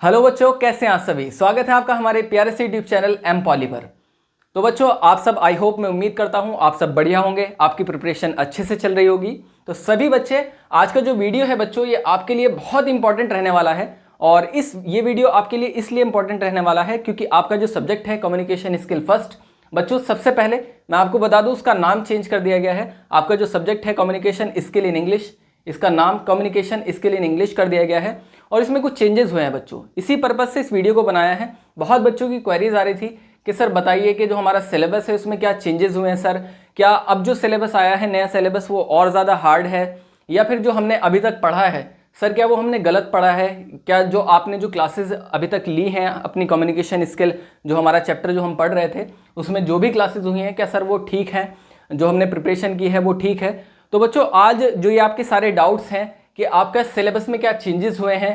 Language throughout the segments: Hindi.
हेलो बच्चों, कैसे हैं आप सभी। स्वागत है आपका हमारे प्यारे से यूट्यूब चैनल एम पॉली पर। तो बच्चों, आप सब आई होप मैं उम्मीद करता हूं आप सब बढ़िया होंगे, आपकी प्रिपरेशन अच्छे से चल रही होगी। तो सभी बच्चे, आज का जो वीडियो है बच्चों, ये आपके लिए बहुत इंपॉर्टेंट रहने वाला है। और ये वीडियो आपके लिए इसलिए इंपॉर्टेंट रहने वाला है क्योंकि आपका जो सब्जेक्ट है कम्युनिकेशन स्किल फर्स्ट, बच्चों सबसे पहले मैं आपको बता दूं उसका नाम चेंज कर दिया गया है। आपका जो सब्जेक्ट है कम्युनिकेशन स्किल इन इंग्लिश, इसका नाम कम्युनिकेशन स्किल इन इंग्लिश कर दिया गया है और इसमें कुछ चेंजेस हुए हैं बच्चों। इसी पर्पज से इस वीडियो को बनाया है। बहुत बच्चों की क्वेरीज आ रही थी कि सर बताइए कि जो हमारा सिलेबस है उसमें क्या चेंजेस हुए हैं सर, क्या अब जो सिलेबस आया है नया सिलेबस वो और ज़्यादा हार्ड है या फिर जो हमने अभी तक पढ़ा है सर क्या वो हमने गलत पढ़ा है, क्या जो आपने जो क्लासेस अभी तक ली हैं अपनी कम्युनिकेशन स्किल, जो हमारा चैप्टर जो हम पढ़ रहे थे उसमें जो भी क्लासेस हुई हैं क्या सर वो ठीक हैं, जो हमने प्रिपरेशन की है वो ठीक है। तो बच्चों आज जो ये आपके सारे डाउट्स हैं कि आपका सिलेबस में क्या चेंजेस हुए हैं,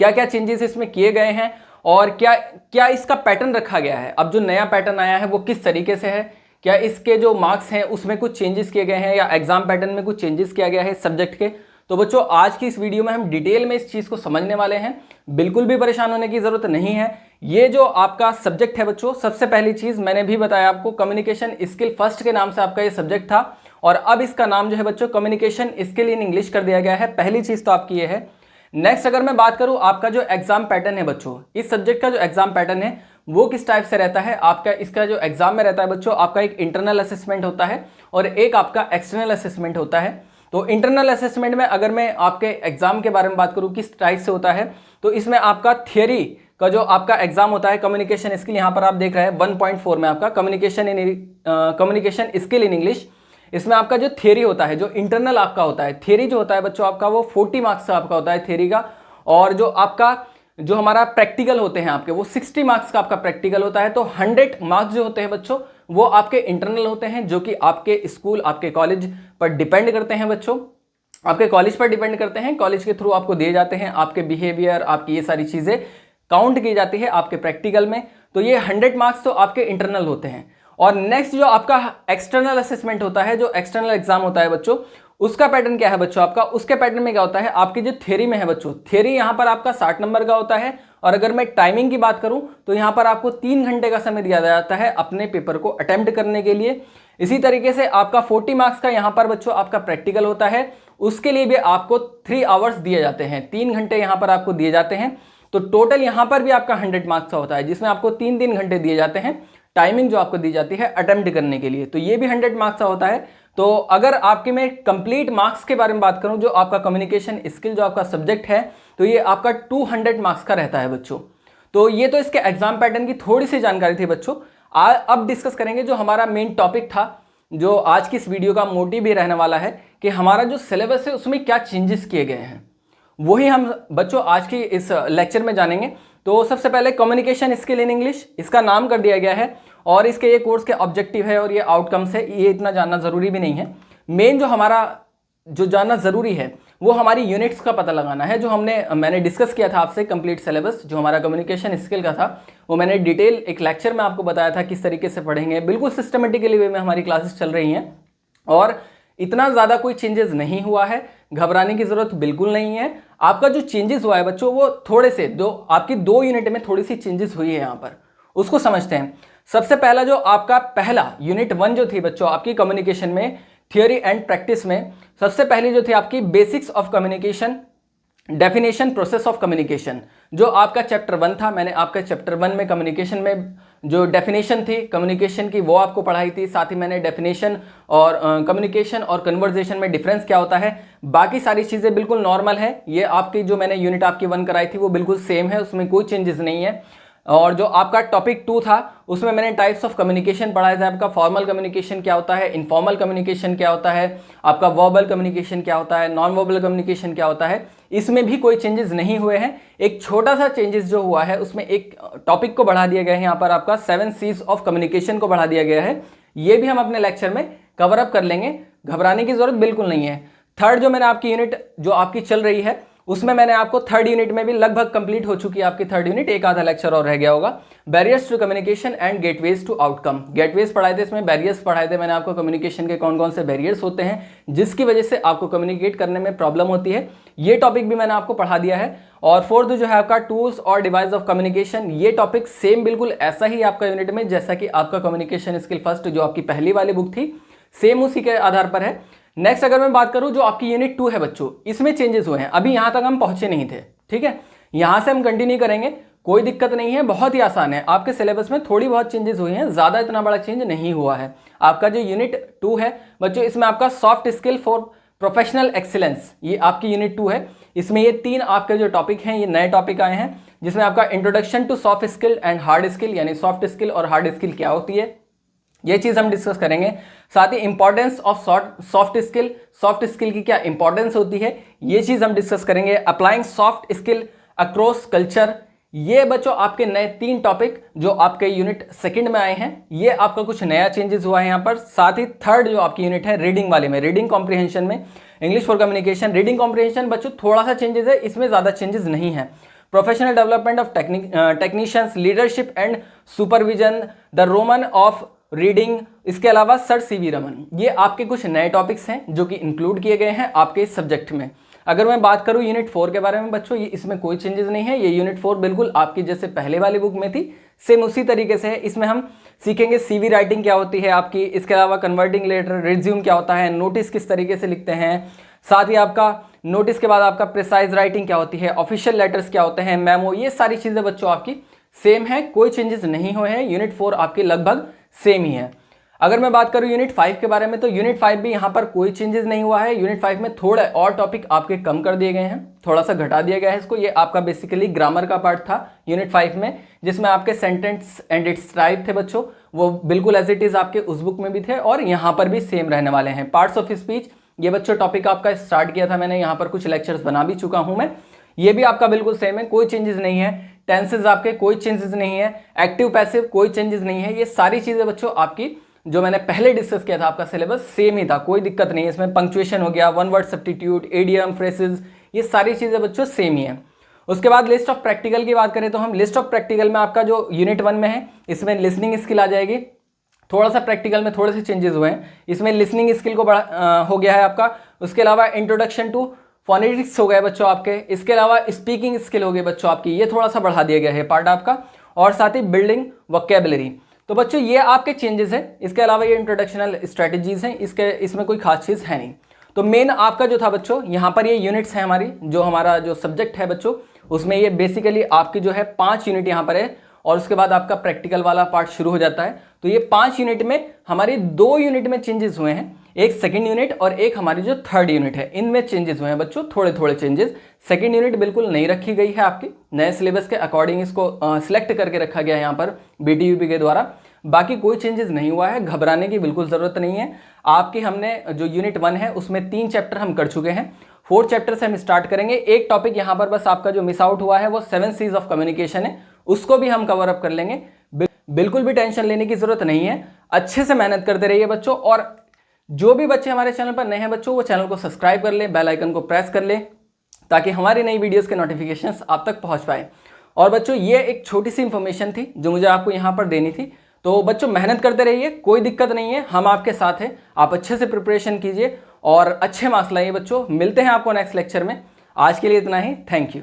क्या क्या चेंजेस इसमें किए गए हैं और क्या क्या इसका पैटर्न रखा गया है, अब जो नया पैटर्न आया है वो किस तरीके से है, क्या इसके जो मार्क्स हैं उसमें कुछ चेंजेस किए गए हैं या एग्जाम पैटर्न में कुछ चेंजेस किया गया है इस सब्जेक्ट के। तो बच्चों आज की इस वीडियो में हम डिटेल में इस चीज़ को समझने वाले हैं, बिल्कुल भी परेशान होने की ज़रूरत नहीं है। ये जो आपका सब्जेक्ट है बच्चों, सबसे पहली चीज़ मैंने भी बताया आपको, कम्युनिकेशन स्किल फर्स्ट के नाम से आपका ये सब्जेक्ट था और अब इसका नाम जो है बच्चों कम्युनिकेशन स्किल इन इंग्लिश कर दिया गया है। पहली चीज़ तो आपकी ये है। नेक्स्ट अगर मैं बात करूं आपका जो एग्जाम पैटर्न है बच्चों, इस सब्जेक्ट का जो एग्जाम पैटर्न है वो किस टाइप से रहता है आपका, इसका जो एग्जाम में रहता है बच्चों, आपका एक इंटरनल असेसमेंट होता है और एक आपका एक्सटर्नल असेसमेंट होता है। तो इंटरनल असेसमेंट में अगर मैं आपके एग्जाम के बारे में बात करूं किस टाइप से होता है, तो इसमें आपका थियरी का जो आपका एग्जाम होता है कम्युनिकेशन स्किल, यहाँ पर आप देख रहे हैं 1.4 में आपका कम्युनिकेशन स्किल इन इंग्लिश, इसमें आपका जो थियरी होता है, जो इंटरनल आपका होता है, थियरी जो होता है बच्चों आपका वो 40 मार्क्स का आपका होता है थियरी का, और जो आपका जो हमारा प्रैक्टिकल होते हैं आपके वो 60 मार्क्स का आपका प्रैक्टिकल होता है। तो 100 मार्क्स जो होते हैं बच्चों वो आपके इंटरनल होते हैं, जो कि आपके स्कूल आपके कॉलेज पर डिपेंड करते हैं बच्चों, आपके कॉलेज पर डिपेंड करते हैं, कॉलेज के थ्रू आपको दिए जाते हैं, आपके बिहेवियर आपकी ये सारी चीज़ें काउंट की जाती है आपके प्रैक्टिकल में। तो ये 100 मार्क्स तो आपके इंटरनल होते हैं। और नेक्स्ट जो आपका एक्सटर्नल असेसमेंट होता है, जो एक्सटर्नल एग्जाम होता है बच्चों, उसका पैटर्न क्या है बच्चों आपका, उसके पैटर्न में क्या होता है आपकी जो थ्योरी में है बच्चों, थ्योरी यहाँ पर आपका 60 नंबर का होता है और अगर मैं टाइमिंग की बात करूं तो यहाँ पर आपको 3 घंटे का समय दिया जाता है अपने पेपर को अटेम्प्ट करने के लिए। इसी तरीके से आपका 40 मार्क्स का यहाँ पर बच्चों आपका प्रैक्टिकल होता है, उसके लिए भी आपको 3 आवर्स दिए जाते हैं, 3 घंटे यहाँ पर आपको दिए जाते हैं। तो टोटल यहाँ पर भी आपका 100 मार्क्स का होता है जिसमें आपको 3 घंटे दिए जाते हैं, टाइमिंग जो आपको दी जाती है अटेम्प्ट करने के लिए, तो ये भी 100 मार्क्स का होता है। तो अगर आपके मैं कंप्लीट मार्क्स के बारे में बात करूं, जो आपका कम्युनिकेशन स्किल जो आपका सब्जेक्ट है, तो ये आपका 200 मार्क्स का रहता है बच्चों। तो ये तो इसके एग्जाम पैटर्न की थोड़ी सी जानकारी थी बच्चों। अब डिस्कस करेंगे जो हमारा मेन टॉपिक था, जो आज की इस वीडियो का मोटिव भी रहने वाला है कि हमारा जो सिलेबस है उसमें क्या चेंजेस किए गए हैं, वही हम बच्चों आज की इस लेक्चर में जानेंगे। तो सबसे पहले कम्युनिकेशन स्किल इन इंग्लिश इसका नाम कर दिया गया है और इसके ये कोर्स के ऑब्जेक्टिव है और ये आउटकम्स है, ये इतना जानना ज़रूरी भी नहीं है। मेन जो हमारा जो जानना ज़रूरी है वो हमारी यूनिट्स का पता लगाना है, जो मैंने डिस्कस किया था आपसे कंप्लीट सिलेबस जो हमारा कम्युनिकेशन स्किल का था, वो मैंने डिटेल एक लेक्चर में आपको बताया था किस तरीके से पढ़ेंगे, बिल्कुल सिस्टमेटिकली वे में हमारी क्लासेस चल रही हैं और इतना ज़्यादा कोई चेंजेस नहीं हुआ है, घबराने की ज़रूरत बिल्कुल नहीं है। आपका जो चेंजेस हुआ है बच्चों वो थोड़े से आपकी 2 यूनिट में थोड़ी सी चेंजेस हुई है यहाँ पर, उसको समझते हैं। सबसे पहला जो आपका पहला यूनिट 1 जो थी बच्चों आपकी कम्युनिकेशन में थियोरी एंड प्रैक्टिस में, सबसे पहली जो थी आपकी basics of communication, definition process of communication, जो आपका चैप्टर 1 था। मैंने आपका चैप्टर 1 में कम्युनिकेशन में जो डेफिनेशन थी कम्युनिकेशन की वो आपको पढ़ाई थी, साथ ही मैंने डेफिनेशन और कम्युनिकेशन और कन्वर्जेशन में डिफरेंस क्या होता है, बाकी सारी चीज़ें बिल्कुल नॉर्मल है। ये आपकी जो मैंने यूनिट आपकी 1 कराई थी वो बिल्कुल सेम है, उसमें कोई चेंजेस नहीं है। और जो आपका टॉपिक 2 था उसमें मैंने टाइप्स ऑफ कम्युनिकेशन पढ़ाया था, आपका फॉर्मल कम्युनिकेशन क्या होता है, इनफॉर्मल कम्युनिकेशन क्या होता है, आपका वर्बल कम्युनिकेशन क्या होता है, नॉन वर्बल कम्युनिकेशन क्या होता है, इसमें भी कोई चेंजेस नहीं हुए हैं। एक छोटा सा चेंजेस जो हुआ है उसमें एक टॉपिक को बढ़ा दिया गया है, यहाँ पर आपका 7 C's ऑफ कम्युनिकेशन को बढ़ा दिया गया है, ये भी हम अपने लेक्चर में कवर अप कर लेंगे, घबराने की जरूरत बिल्कुल नहीं है। थर्ड जो मैंने आपकी यूनिट जो आपकी चल रही है उसमें मैंने आपको थर्ड यूनिट में भी लगभग कंप्लीट हो चुकी है आपकी थर्ड यूनिट, एक आधा लेक्चर और रह गया होगा। Barriers to communication and gateways to outcome, gateways पढ़ाए थे, इसमें बैरियर्स पढ़ाए थे मैंने आपको, कम्युनिकेशन के कौन कौन से बैरियर्स होते हैं जिसकी वजह से आपको कम्युनिकेट करने में प्रॉब्लम होती है, ये टॉपिक भी मैंने आपको पढ़ा दिया है। और फोर्थ जो है आपका टूल्स और डिवाइस ऑफ कम्युनिकेशन, ये टॉपिक सेम बिल्कुल ऐसा ही आपका यूनिट में जैसा कि आपका कम्युनिकेशन स्किल फर्स्ट जो आपकी पहली वाली बुक थी, सेम उसी के आधार पर है। नेक्स्ट अगर मैं बात करूं जो आपकी यूनिट 2 है बच्चों, इसमें चेंजेस हुए हैं, अभी यहां तक हम पहुंचे नहीं थे, ठीक है, यहां से हम कंटिन्यू करेंगे, कोई दिक्कत नहीं है, बहुत ही आसान है। आपके सिलेबस में थोड़ी बहुत चेंजेस हुई हैं, ज्यादा इतना बड़ा चेंज नहीं हुआ है। आपका जो यूनिट 2 है बच्चों, इसमें आपका soft skill for professional excellence, ये आपकी यूनिट 2 है। इसमें ये 3 आपके जो टॉपिक हैं, ये नए टॉपिक आए हैं, जिसमें आपका introduction to soft skill and hard skill, यानी सॉफ्ट स्किल और हार्ड स्किल क्या होती है, ये चीज हम डिस्कस करेंगे। साथ ही इंपॉर्टेंस ऑफ सॉफ्ट स्किल की क्या इंपॉर्टेंस होती है, ये चीज हम डिस्कस करेंगे। Applying soft skill across culture, ये बच्चों आपके नए 3 टॉपिक जो आपके यूनिट 2 में आए हैं, ये आपका कुछ नया चेंजेस हुआ है यहाँ पर। साथ ही थर्ड जो आपकी यूनिट है रीडिंग वाले में, रीडिंग कॉम्प्रिहेंशन में, English for communication, reading comprehension बच्चों थोड़ा सा चेंजेस है, इसमें ज्यादा चेंजेस नहीं है। Professional development of technicians, leadership and supervision, the Roman of reading, इसके अलावा सर सीवी रमन, ये आपके कुछ नए टॉपिक्स हैं जो कि इंक्लूड किए गए हैं आपके इस सब्जेक्ट में। अगर मैं बात करूं यूनिट 4 के बारे में बच्चों, ये इसमें कोई चेंजेस नहीं है, ये यूनिट 4 बिल्कुल आपकी जैसे पहले वाली बुक में थी सेम उसी तरीके से है। इसमें हम सीखेंगे सीवी राइटिंग क्या होती है आपकी, इसके अलावा कन्वर्टिंग लेटर, रिज्यूम क्या होता है, नोटिस किस तरीके से लिखते हैं, साथ ही आपका नोटिस के बाद आपका प्रिसाइज राइटिंग क्या होती है, ऑफिशियल लेटर्स क्या होते हैं, मेमो, ये सारी चीजें बच्चों आपकी सेम है, कोई चेंजेस नहीं हुए हैं। यूनिट 4 आपकी लगभग सेम ही है। अगर मैं बात करूं यूनिट 5 के बारे में, तो यूनिट 5 भी यहां पर कोई चेंजेस नहीं हुआ है। यूनिट 5 में थोड़े और टॉपिक आपके कम कर दिए गए हैं, थोड़ा सा घटा दिया गया है इसको। ये आपका बेसिकली ग्रामर का पार्ट था यूनिट 5 में, जिसमें आपके सेंटेंस एंड इट्स टाइप थे बच्चों, वो बिल्कुल एज इट इज आपके उस बुक में भी थे और यहाँ पर भी सेम रहने वाले हैं। पार्ट्स ऑफ स्पीच, ये बच्चों टॉपिक आपका स्टार्ट किया था मैंने, यहाँ पर कुछ लेक्चर्स बना भी चुका हूँ मैं, ये भी आपका बिल्कुल सेम है, कोई चेंजेस नहीं है। टेंसेज आपके कोई चेंजेस नहीं है, एक्टिव पैसिव कोई चेंजेस नहीं है। ये सारी चीजें बच्चों आपकी जो मैंने पहले डिस्कस किया था, आपका सिलेबस सेम ही था, कोई दिक्कत नहीं है इसमें। पंक्चुएशन हो गया, one word substitute, idiom, phrases, ये सारी चीजें बच्चों सेम ही है। उसके बाद लिस्ट ऑफ प्रैक्टिकल की बात करें तो हम लिस्ट ऑफ प्रैक्टिकल में आपका जो यूनिट 1 में है, इसमें लिसनिंग स्किल आ जाएगी। थोड़ा सा प्रैक्टिकल में थोड़े से चेंजेस हुए हैं, इसमें लिसनिंग स्किल को हो गया है आपका। उसके अलावा इंट्रोडक्शन टू फोनेटिक्स हो गया बच्चों आपके। इसके अलावा स्पीकिंग स्किल हो गई बच्चों आपकी, ये थोड़ा सा बढ़ा दिया गया है पार्ट आपका। और साथ ही बिल्डिंग वोकैबुलरी, तो बच्चों ये आपके चेंजेस हैं। इसके अलावा ये इंट्रोडक्शनल स्ट्रेटजीज हैं, इसमें कोई खास चीज़ है नहीं। तो मेन आपका जो था बच्चों, यहाँ पर ये यूनिट्स हैं हमारी, जो हमारा जो सब्जेक्ट है बच्चों, उसमें ये बेसिकली आपकी जो है 5 यूनिट यहाँ पर है, और उसके बाद आपका प्रैक्टिकल वाला पार्ट शुरू हो जाता है। तो ये 5 यूनिट में हमारी 2 यूनिट में चेंजेस हुए हैं, एक सेकंड यूनिट और एक हमारी जो थर्ड यूनिट है, इनमें चेंजेस हुए हैं बच्चों, थोड़े थोड़े चेंजेस। सेकंड यूनिट बिल्कुल नहीं रखी गई है आपकी, नए सिलेबस के अकॉर्डिंग इसको सिलेक्ट करके रखा गया है यहाँ पर BTUP के द्वारा। बाकी कोई चेंजेस नहीं हुआ है, घबराने की बिल्कुल ज़रूरत नहीं है। आपकी हमने जो यूनिट 1 है उसमें 3 चैप्टर हम कर चुके हैं, 4 चैप्टर से हम स्टार्ट करेंगे। एक टॉपिक यहाँ पर बस आपका जो मिस आउट हुआ है वो 7 C's ऑफ कम्युनिकेशन है, उसको भी हम कवर अप कर लेंगे। बिल्कुल भी टेंशन लेने की जरूरत नहीं है, अच्छे से मेहनत करते रहिए बच्चों। और जो भी बच्चे हमारे चैनल पर नए हैं बच्चों, वो चैनल को सब्सक्राइब कर ले, बेल आइकन को प्रेस कर ले, ताकि हमारी नई वीडियोस के नोटिफिकेशंस आप तक पहुंच पाए। और बच्चों ये एक छोटी सी इंफॉर्मेशन थी जो मुझे आपको यहाँ पर देनी थी। तो बच्चों मेहनत करते रहिए, कोई दिक्कत नहीं है, हम आपके साथ हैं। आप अच्छे से प्रिपरेशन कीजिए और अच्छे मार्क्स लाइए बच्चों। मिलते हैं आपको नेक्स्ट लेक्चर में, आज के लिए इतना ही, थैंक यू।